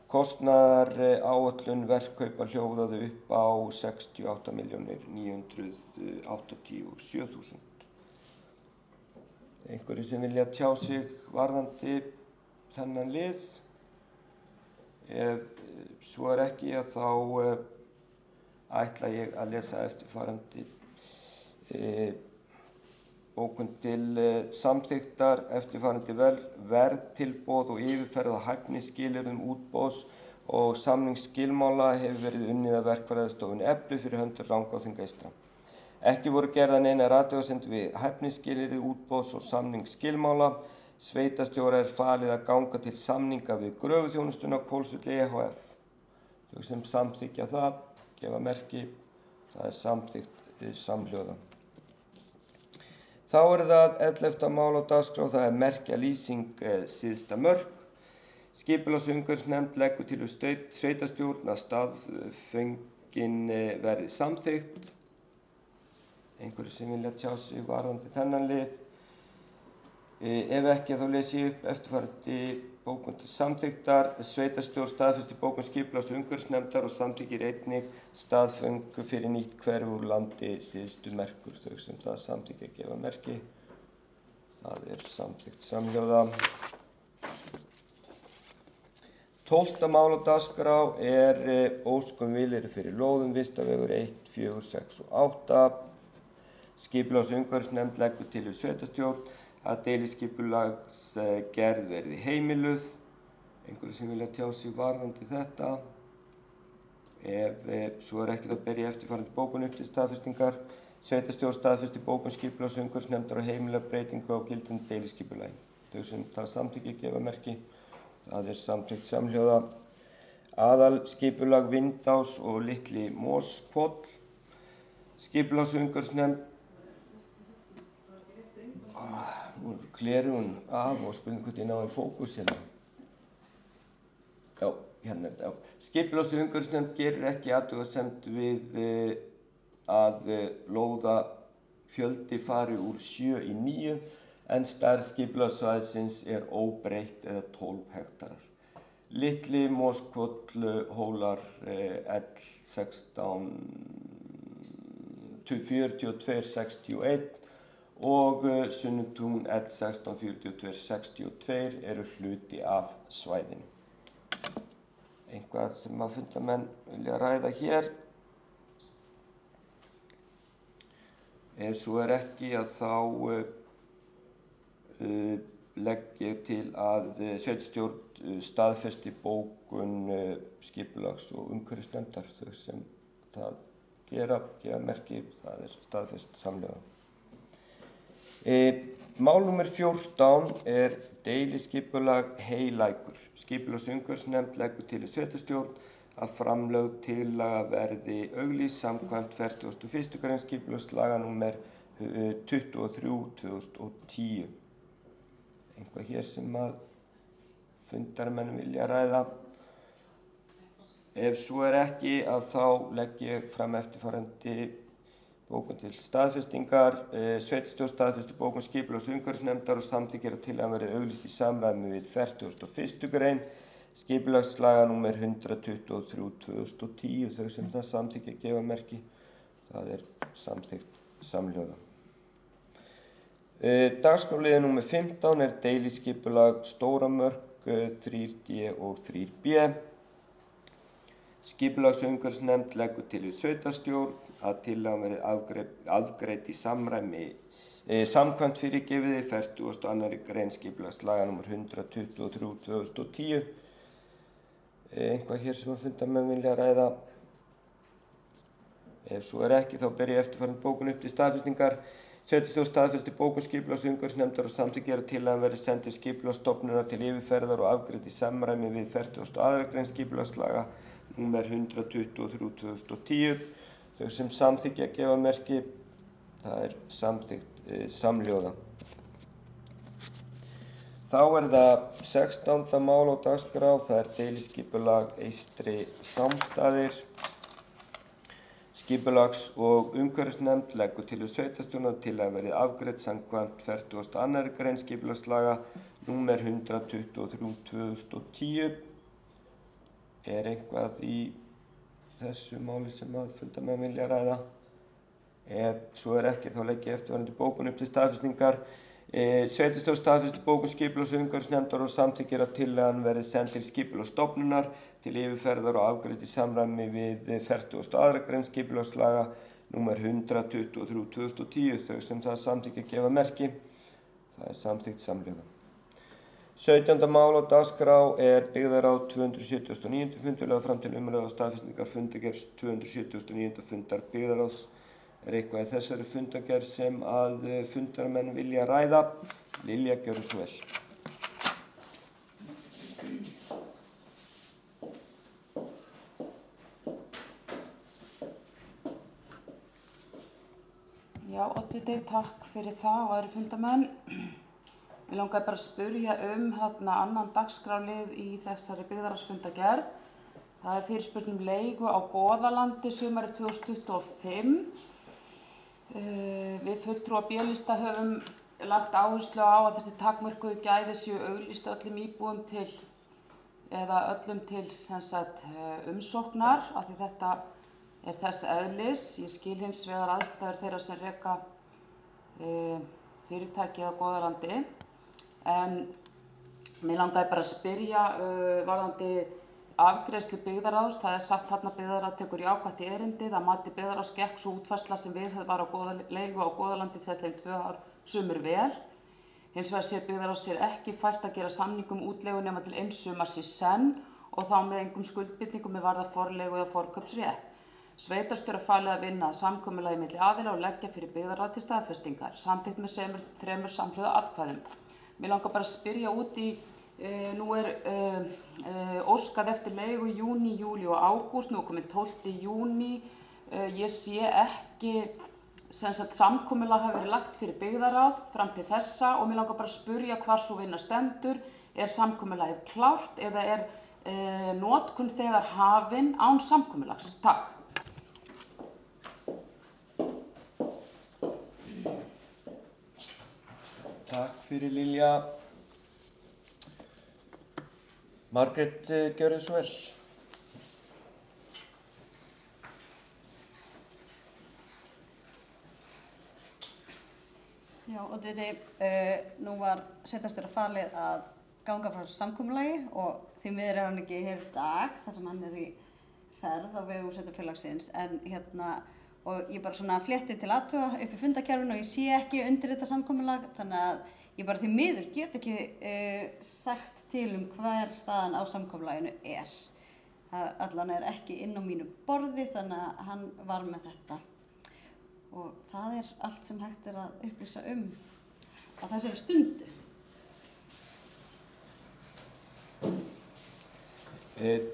Kostnaðaráætlun verkkaupa hljóðaði upp á 68.987.000. Einhverju sem vilja tjá sig varðandi þennan lið? Ef svo ekki þá ætla ég að lesa eftirfarandi bókun til samþykktar. Eftirfarandi verðtilboð og yfirferð á hæfnisskilyrðum útboðs og samningsskilmála hefur verið unnið af verkfræðistofunni Eflu fyrir hönd Rangárþings eystra. Ekki voru gerðar neinar athugasemdir við hæfnisskilyrði útboðs og samningsskilmála. Sveitarstjóra falið að ganga til samninga við Gröfuþjónustuna Hvolsvelli ehf. Þau sem samþykkja það gefa merki. Það samþykkt samhljóða. Þá það 11. mál á dagskrá, það merkjalýsing syðsta mörk. Skipulags- og umhverfisnefnd leggur til við sveitarstjórn að staðföngin verði samþykkt. Einhverju sem vilja tjá sig varðandi þennan lið? Ef ekki þá lesi ég upp eftirfarandi bókun til samþykktar. Sveitarstjórn staðfestir bókun skipulags- og umhverfisnefndar og samþykkir einnig staðföng fyrir nýtt hverfi úr landi syðstu merkur. Þau sem það samþykkja gefa merki. Það samþykkt samhljóða. 12. mál á dagskrá óskum vilyrði fyrir lóðum Vistavegur 1, 4, 6 og 8. Skipulags- og umhverfisnefnd leggur til við sveitarstjórn að deiliskipulagsgerð verði heimiluð. Einhverju sem vilja tjá sig varðandi þetta? Ef svo ekki þá ber ég eftirfarandi bókun upp til staðfestingar. Sveitarstjórn staðfestir bókun skipulags- og umhverfisnefndar og heimila breytingu á gildandi deiliskipulagi. Þau sem það samþykki gefa merki. Það samþykkt samhljóða. Aðalskipulag Vindás og Litli Moshvoll. Skipulags- og umhverfisnefnd glerun af og spilum hvort ég ná í fókus hérna. Já, hérna þetta. Skipulags- og umhverfisnefnd gerir ekki athugasemd við að lóðafjöldi fari úr 7 í 9 en stærð skipulagssvæðisins óbreytt eða 12 hektarar. Litli Moshvoll hólar L16 4261 og Sunnutún L16 4262 hluti af svæðinu. Eitthvað sem að fundarmenn vilja ræða hér? Ef svo ekki þá legg ég til að sveitarstjórn staðfesti bókun skipulags- og umhverfisnefndar. Þau sem það gefa merki, það staðfest samhljóða. Mál númer 14 deiliskipulag Heilækur. Skipulags- og umhverfisnefnd leggur til við sveitarstjórn að framlögð tillaga verði auglýst samkvæmt 41. grein skipulagslaga númer 23/2010. Eitthvað hér sem að fundarmenn vilja ræða? Ef svo ekki þá legg ég fram eftirfarandi bókun til staðfestingar. Sveitarstjórn staðfestir bókun skipulags- og umhverfisnefndar og samþykkir að tillagan verði auglýst í samræmi við 41. grein skipulagslaga númer 123/2010. Þau sem það samþykkja gefa merki. Það samþykkt samhljóða. Dagskrárliður númer 15 deiliskipulag Stóramörk 3D og 3B. Skipulags- og umhverfisnefnd leggur til við sveitarstjórn að tillagan verði afgreidd í samkvæmt fyrirgefiði 42. grein skipulagslaga númer 123/2010. Eitthvað hér sem að fundarmenn vilja ræða? Ef svo ekki þá ber ég eftirfarandi bókun upp til staðfestingar. Sveitarstjórn staðfestir bókun skipulags- og umhverfisnefndar og samþykkir að tillagan verði send til Skipulagsstofnunar til yfirferðar og afgreidd í samræmi við 42. grein skipulagslaga númer 123/2010. Þau sem samþykkja að gefa merki, það samþykkt samhljóða. Þá það 16. mál á dagskrá, það deiliskipulag Eystri Sámstaðir. Skipulags- og umhverfisnefnd leggur til við sveitarstjórnar til að verði afgreidd samkvæmt 42. grein skipulagslaga númer 123/2010. Eitthvað í þessu máli sem að fundarmenn vilja ræða? Ef svo ekki, þá legg ég eftirfarandi bókun upp til staðfestingar. Sveitarstjórn staðfestir bókun skipulags- og umhverfisnefndar og samþykkir að tillagan verði send til skipulagsstofnunar til yfirferðar og afgreidd í samræmi við 42. grein skipulagslaga númer 123/2010. Þau sem það samþykkja að gefa merki, það samþykkt samhljóða. 17. mál á dagskrá byggðaráð 279. fundur lagður fram til umræðu og staðfestingar fundargerð 279. fundar byggðaráðs. Eitthvað í þessari fundargerð sem að fundarmenn vilja ræða? Lilja, gjörðu svo vel. Já, oddviti, takk fyrir það og aðrir fundarmenn. Mér langaði bara að spyrja annan dagskrárlið í þessari byggðarráðsfundargerð. Það fyrirspurn leigu á Goðalandi sumarið 2025. Við fulltrúar B-lista höfum lagt áherslu á að þessi takmörkuðu gæði séu auglýst öllum íbúum til öllum til umsóknar, af því þetta þess eðlis. Ég skil hins vegar aðstæður þeirra sem reka fyrirtækið á Goðalandi. En mér langaði bara að spyrja varðandi afgreiðslu byggðaráðs. Það sagt þarna byggðaráð tekur jákvætt í erindið. Að mati byggðaráðs gekk sú útfærsla sem viðhöfð var á leigu á Goðalandi síðastliðin 2 ár sumur vel. Hins vegar sér byggðaráðs sér ekki fært að gera samning útleigu nema til eins sumars í senn og þá með engum skuldbindingum með varða forleigu eða forkaupsrétt. Sveitarstjóra falið að vinna að samkomulagi milli aðila og leggja fyrir byggðaráð til staðfestingar, samþykkt með 3 samhljóða atkvæðum. Mér langar bara að spyrja út í, nú óskað eftir leigu í júní, júlí og ágúst, nú komið 12. júní. Ég sé ekki samkomulag hafi verið lagt fyrir byggðaráð fram til þessa og mér langar bara að spyrja hvar sú vinna stendur. Samkomulagið klárt eða notkun þegar hafin án samkomulags? Takk. Takk fyrir Lilja. Margrét, gjörðu svo vel. Já, oddviti, nú var sveitarstjóra falið að ganga frá samkomulagi og því miður hann ekki hér í dag þar sem hann í ferð á vegum sveitarfélagsins. En og ég bara svona flétti til athuga upp í fundarkerfinu og ég sé ekki undir þetta samkomulag, þannig að ég bara því miður get ekki sagt til hver staðan á samkomulaginu Allan ekki inn á mínu borði, þannig að hann var með þetta. Og það allt sem hægt að upplýsa á þessari stundu.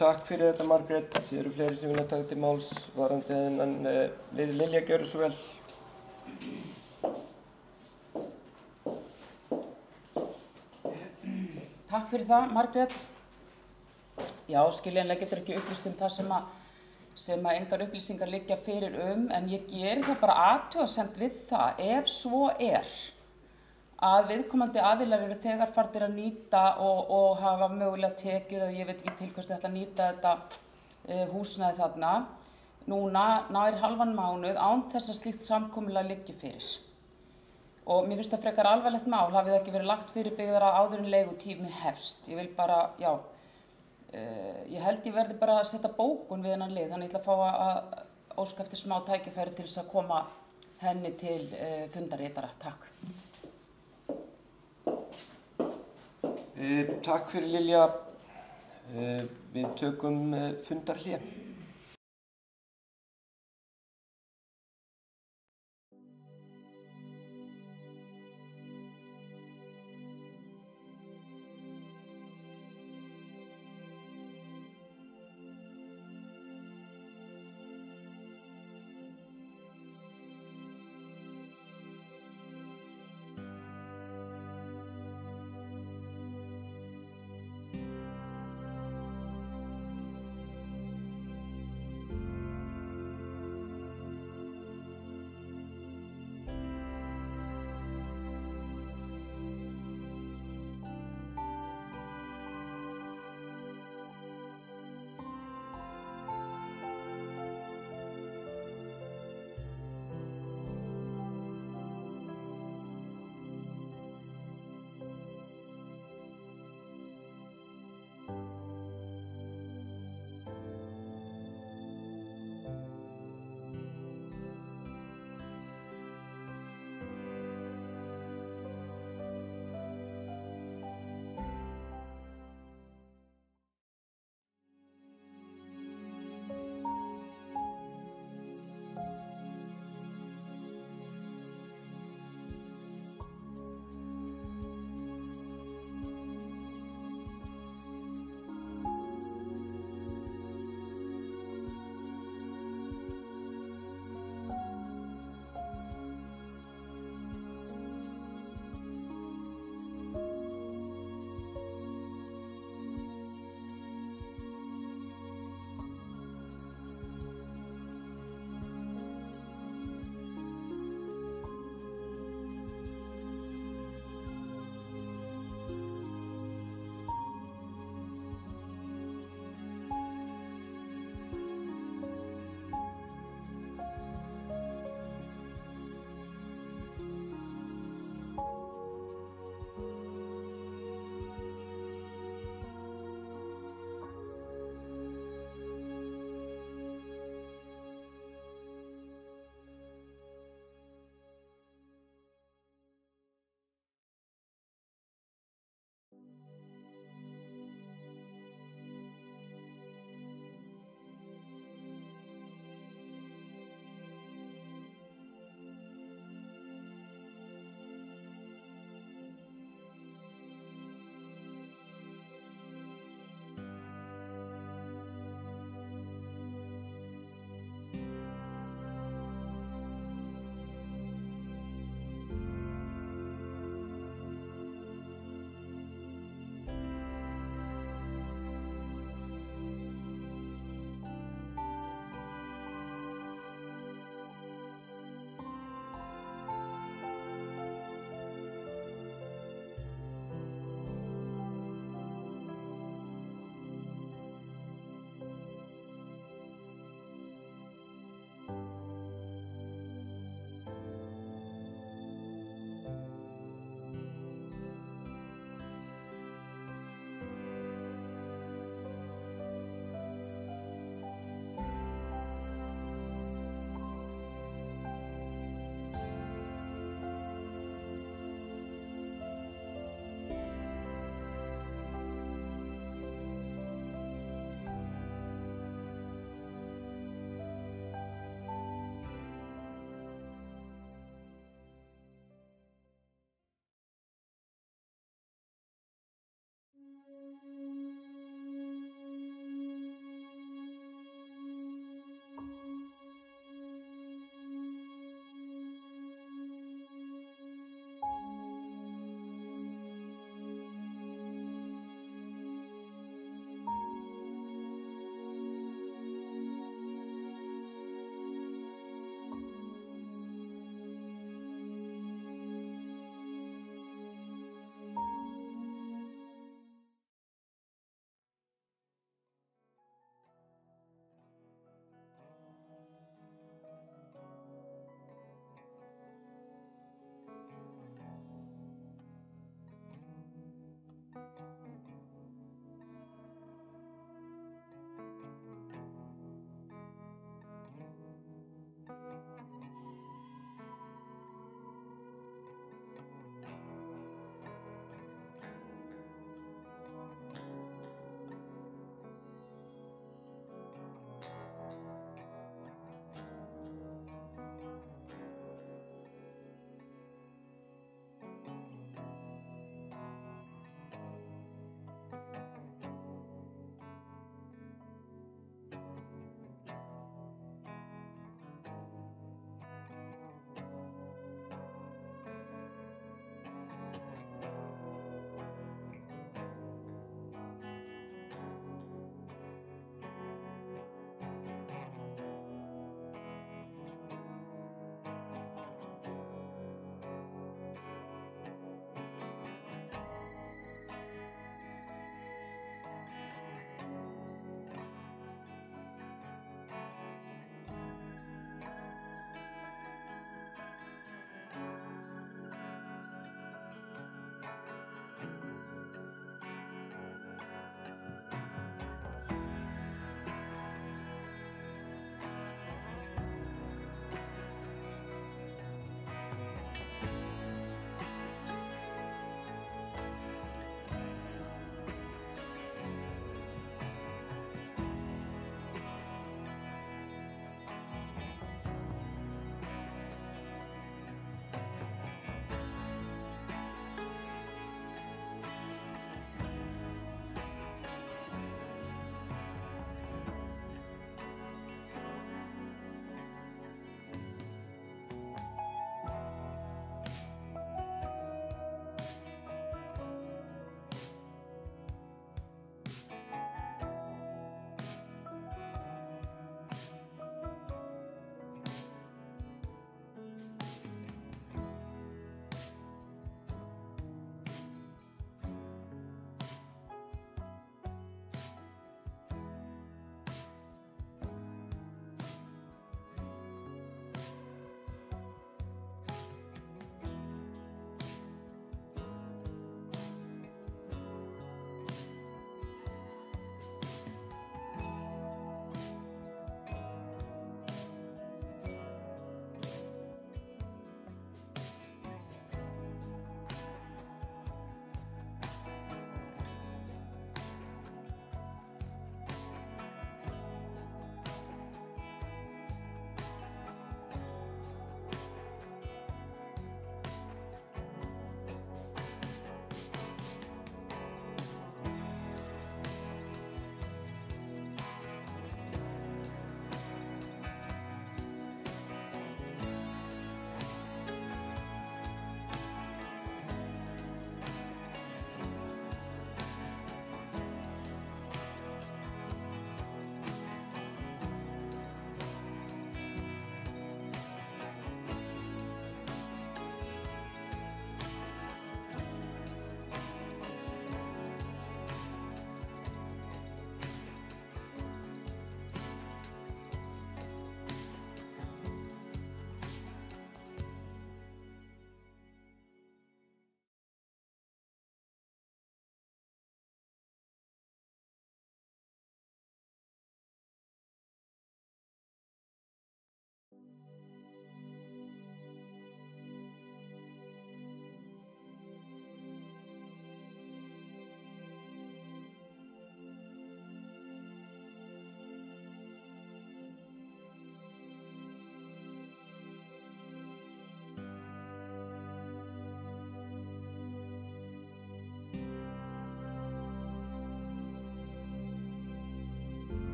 Takk fyrir þetta, Margrét. Þið eru fleiri sem vilja taka til máls varðandi þennan lið. Lilja, gjörðu svo vel. Takk fyrir það, Margrét. Já, skiljanlega getur ekki upplýst það sem að engar upplýsingar liggja fyrir en ég geri það bara athugasemd við það, ef svo að viðkomandi aðilar eru þegar farnir að nýta og hafa mögulega tekjur eða ég veit ekki til hvers þau ætla að nýta þetta húsnæði þarna núna nær halvan mánuð án þess að slíkt samkomulag liggi fyrir. Og mér finnst það frekar alvarlegt mál, hafi það ekki verið lagt fyrir byggðaráð áður en leigutími hefst. Ég vil bara, ég held ég verði bara að setja bókun við þennan lið, þannig ég ætla að fá að óska eftir smá tækifæri til þess að koma henni til fundarritara. Takk. Takk fyrir Lilja. Við tökum fundarhlé.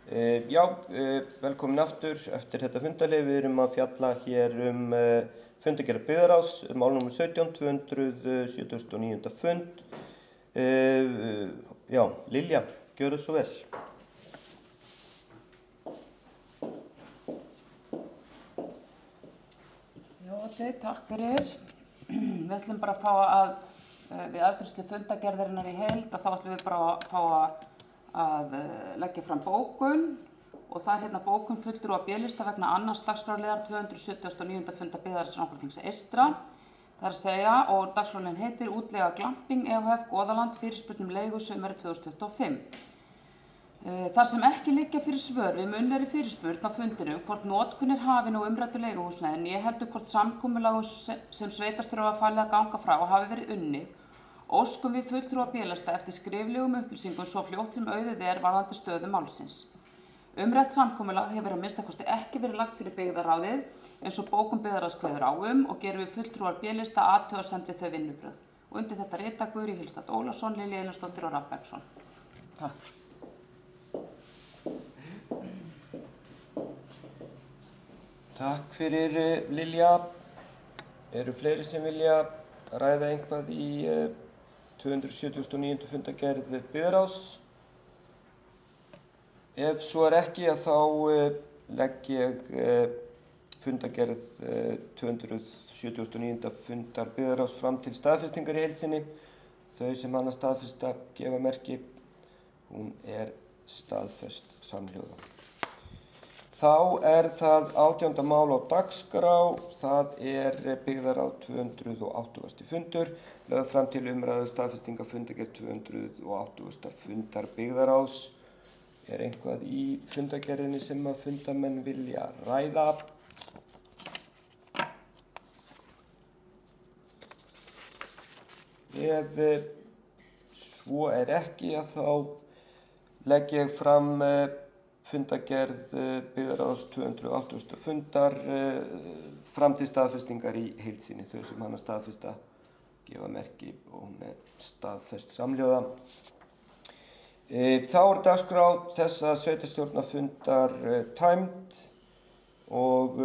Velkomin aftur eftir þetta fundarleyfi. Við erum að fjalla hér fundargerð byggðarráðs, mál nr. 17, 279. fund. Lilja, gjörðu svo vel. Takk fyrir. Við ætlum bara að fá að við afgreiðslu fundargerðarinnar í heild þá ætlum við bara að fá að leggja fram bókun og það er hérna bókun fulltrúa B-lista vegna annars dagskrárliðar 279. fundar byggðarráðs Rangárþings eystra. Það er að segja og dagskrárliðin heitir Útleiga Glamping EHF Goðaland fyrirspurn leigu sumarið 2025. Þar sem ekki liggja fyrir svör við munnlegri fyrirspurn á fundinu hvort notkun er hafin og umræddu leiguhúsnæði né heldur hvort samkomulagið sem sveitarstjóra var falið að ganga frá hafi verið unnið, óskum við fulltrúa B-lista eftir skriflegum upplýsingum svo fljótt sem auðið er varðandi stöðu málsins. Umrætt samkomulag hefur að minnsta kosti ekki verið lagt fyrir byggðarráðið eins og bókun byggðarráðs kveður á og gerum við fulltrúar B-lista athugasemd við þau vinnubrögð. Og undir þetta rita Guðri Hildstad Ólafsson, Lilja Einarsdóttir og Rafn Bergsson. Takk. Takk fyrir Lilja. Eru fleiri sem vilja ræða eitthvað í 279. fundargerð byggðarráðs? Ef svo er ekki þá legg ég fundargerð 279. fundar byggðarráðs fram til staðfestingar í heild sinni. Þau sem hana staðfesta gefa merki. Hún er staðfest samhljóða. Þá er það 18. mál á dagskrá, það er byggðarráð 280. fundur, lögð fram til umræðu staðfestingar fundargerð 280. fundar byggðarráðs. Er eitthvað í fundargerðinni sem að fundarmenn vilja ræða? Ef svo er ekki þá legg ég fram fundargerð byggðarráðs 280. fundar fram til staðfestingar í heild sinni. Þau sem hana staðfesta gefa merki og hún er staðfest samhljóða. Þá er dagskrá þessa sveitarstjórnarfundar tæmd og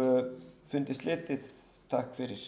fundi slitið. Takk fyrir.